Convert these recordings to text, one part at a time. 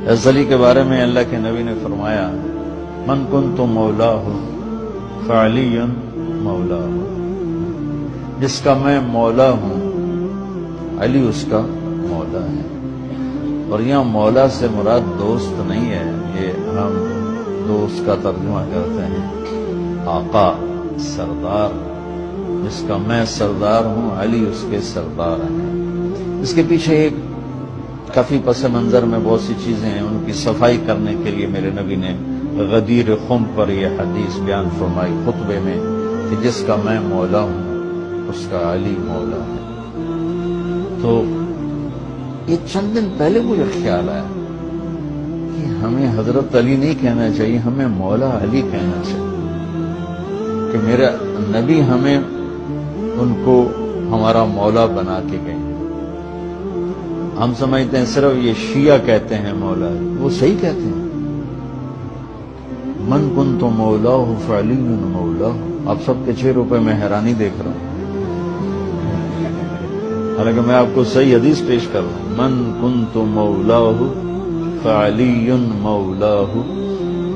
حضرت علی کے بارے میں اللہ کے نبی نے فرمایا من کنت مولاہ فعلی مولاہ، جس کا میں مولا ہوں علی اس کا مولا ہے۔ اور یہاں مولا سے مراد دوست نہیں ہے، یہ ہم دوست کا ترجمہ کرتے ہیں آقا، سردار، جس کا میں سردار ہوں علی اس کے سردار ہیں۔ اس کے پیچھے ایک کافی پس منظر میں بہت سی چیزیں ہیں، ان کی صفائی کرنے کے لیے میرے نبی نے غدیر خم پر یہ حدیث بیان فرمائی خطبے میں کہ جس کا میں مولا ہوں اس کا علی مولا ہے۔ تو یہ چند دن پہلے مجھے خیال آیا کہ ہمیں حضرت علی نہیں کہنا چاہیے، ہمیں مولا علی کہنا چاہیے، کہ میرا نبی ہمیں ان کو ہمارا مولا بنا کے گئے۔ ہم سمجھتے ہیں صرف یہ شیعہ کہتے ہیں مولا، وہ صحیح کہتے ہیں، من کنت مولاہ فعلی مولاہ۔ آپ سب کے 6 روپے میں حیرانی دیکھ رہا ہوں، حالانکہ میں آپ کو صحیح حدیث پیش کر رہا ہوں، من کنت مولاہ فعلی مولاہ،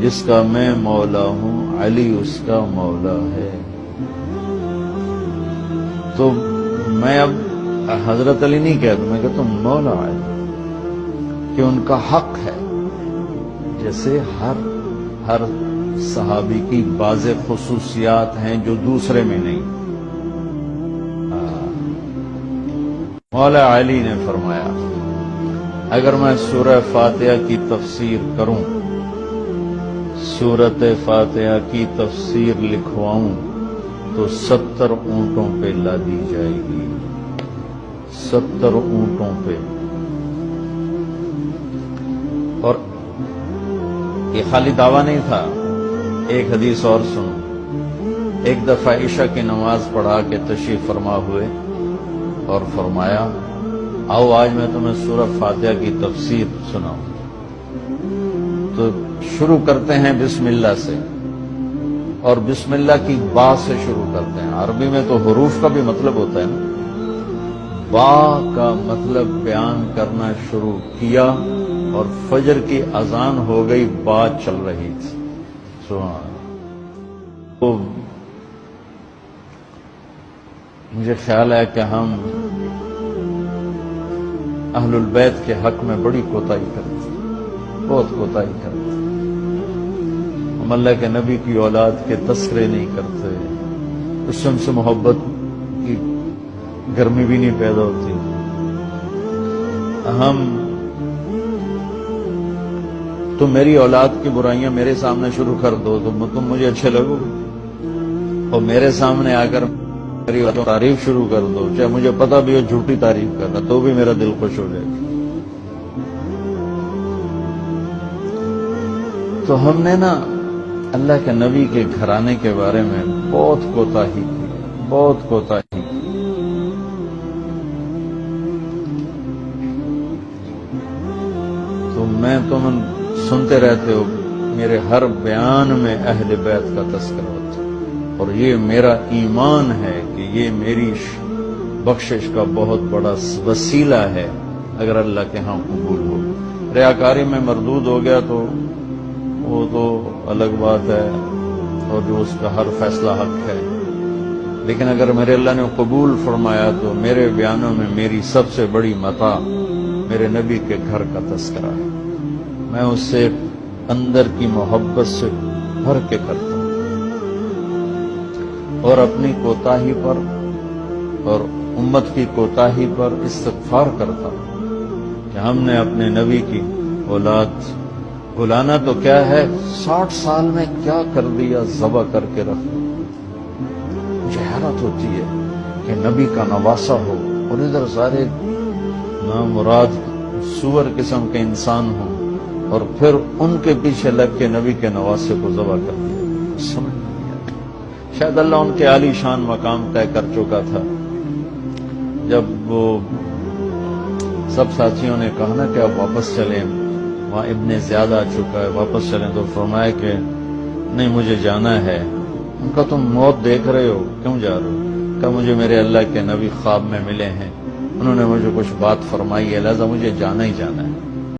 جس کا میں مولا ہوں علی اس کا مولا ہے۔ تو میں اب حضرت علی نہیں کہتا، میں کہتا ہوں مولا علی، کہ ان کا حق ہے، جیسے ہر صحابی کی بعض خصوصیات ہیں جو دوسرے میں نہیں۔ مولا علی نے فرمایا اگر میں سورہ فاتحہ کی تفسیر کروں، سورۃ فاتحہ کی تفسیر لکھواؤں تو 70 اونٹوں پہ لادی جائے گی، 70 اونٹوں پہ۔ اور یہ خالی دعویٰ نہیں تھا، ایک حدیث اور سنو۔ ایک دفعہ عشاء کی نماز پڑھا کے تشریف فرما ہوئے اور فرمایا آؤ آج میں تمہیں سورہ فاتحہ کی تفسیر سناؤں۔ تو شروع کرتے ہیں بسم اللہ سے، اور بسم اللہ کی با سے شروع کرتے ہیں۔ عربی میں تو حروف کا بھی مطلب ہوتا ہے نا، با کا مطلب بیان کرنا شروع کیا اور فجر کی اذان ہو گئی، با چل رہی تھی۔ سبحان اللہ۔ تو مجھے خیال ہے کہ ہم اہل البیت کے حق میں بڑی کوتاہی کرتے ہیں، بہت کوتاہی کرتے ہیں۔ ہم اللہ کے نبی کی اولاد کے تذکرے نہیں کرتے، اس سے ان سے محبت کی گرمی بھی نہیں پیدا ہوتی۔ تم میری اولاد کی برائیاں میرے سامنے شروع کر دو تو تم مجھے اچھے لگو، اور میرے سامنے آ کر میری تعریف شروع کر دو، چاہے مجھے پتہ بھی ہو جھوٹی تعریف کرنا، تو بھی میرا دل خوش ہو جائے گا۔ تو ہم نے نا اللہ کے نبی کے گھرانے کے بارے میں بہت کوتاہی کی، بہت کوتاہی کی۔ تو میں تم سنتے رہتے ہو، میرے ہر بیان میں اہل بیت کا تذکرہ ہوتا ہے، اور یہ میرا ایمان ہے کہ یہ میری بخشش کا بہت بڑا وسیلہ ہے اگر اللہ کے ہاں قبول ہو۔ ریاکاری میں مردود ہو گیا تو وہ تو الگ بات ہے، اور جو اس کا ہر فیصلہ حق ہے، لیکن اگر میرے اللہ نے قبول فرمایا تو میرے بیانوں میں میری سب سے بڑی متاع میرے نبی کے گھر کا تذکرہ ہے۔ میں اس سے اندر کی محبت سے بھر کے کرتا ہوں، اور اپنی کوتاہی پر اور امت کی کوتاہی پر استغفار کرتا ہوں کہ ہم نے اپنے نبی کی اولاد بلانا تو کیا ہے، 60 سال میں کیا کر دیا، ذبح کر کے رکھ دیا۔ مجھے حیرت ہوتی ہے کہ نبی کا نواسا ہو اور ادھر سارے نامراد سور قسم کے انسان ہوں، اور پھر ان کے پیچھے لگ کے نبی کے نواسے کو ذبح کر دیا۔ سمجھ نہیں آتا۔ شاید اللہ ان کے عالی شان مقام طے کر چکا تھا۔ جب وہ سب ساتھیوں نے کہا نا کہ اب واپس چلیں، وہاں ابن زیاد آ چکا ہے، واپس چلیں، تو فرمایا کہ نہیں مجھے جانا ہے۔ ان کا تم موت دیکھ رہے ہو، کیوں جا رہے ہو؟ کہا مجھے میرے اللہ کے نبی خواب میں ملے ہیں، انہوں نے مجھے کچھ بات فرمائی ہے، لہذا مجھے جانا ہی جانا ہے۔